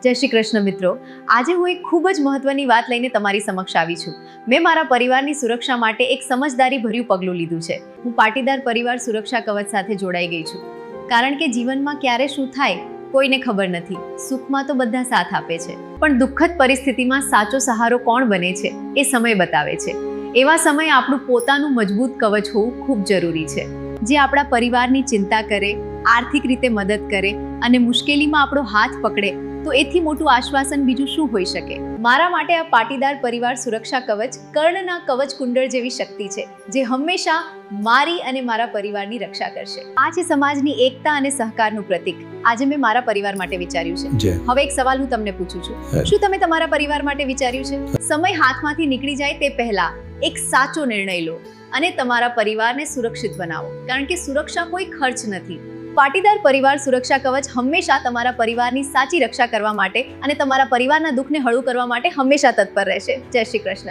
જય શ્રી કૃષ્ણ મિત્રો, આજે હું એક ખૂબ જ મહત્વની વાત લઈને તમારી સમક્ષ આવી છું. મેં મારા પરિવારની સુરક્ષા માટે એક સમજદારીભર્યું પગલું લીધું છે. હું પાટીદાર પરિવાર સુરક્ષા કવચ સાથે જોડાઈ ગઈ છું. કારણ કે જીવનમાં ક્યારે શું થાય કોઈને ખબર નથી. સુખમાં તો બધા સાથ આપે છે, પણ દુઃખદ પરિસ્થિતિમાં સાચો સહારો કોણ બને છે એ સમય બતાવે છે. એવા સમયે આપણું પોતાનું મજબૂત કવચ હોવું ખૂબ જરૂરી છે, જે આપણા પરિવારની ચિંતા કરે, આર્થિક રીતે મદદ કરે અને મુશ્કેલીમાં આપણો હાથ પકડે તો એથી મોટું આશ્વાસન બીજું શું હોઈ શકે. મારા માટે આ પાટીદાર પરિવાર સુરક્ષા કવચ કર્ણના કવચ કુંડળ જેવી શક્તિ છે, જે હંમેશા મારી અને મારા પરિવારની રક્ષા કરશે. આ છે સમાજની એકતા અને સહકારનું પ્રતીક. આજે મેં મારા પરિવાર માટે વિચાર્યું છે. હવે એક સવાલ હું તમને પૂછું છું, શું તમે તમારા પરિવાર માટે વિચાર્યું છે? સમય હાથમાંથી નીકળી જાય તે પહેલા એક સાચો નિર્ણય લો અને તમારા પરિવારને સુરક્ષિત બનાવો, કારણ કે સુરક્ષા કોઈ ખર્ચ નથી. પાટીદાર પરિવાર સુરક્ષા કવચ હંમેશા તમારા પરિવારની સાચી રક્ષા કરવા માટે અને તમારા પરિવારના દુઃખને હળવું કરવા માટે હંમેશા તત્પર રહેશે. જય શ્રી કૃષ્ણ.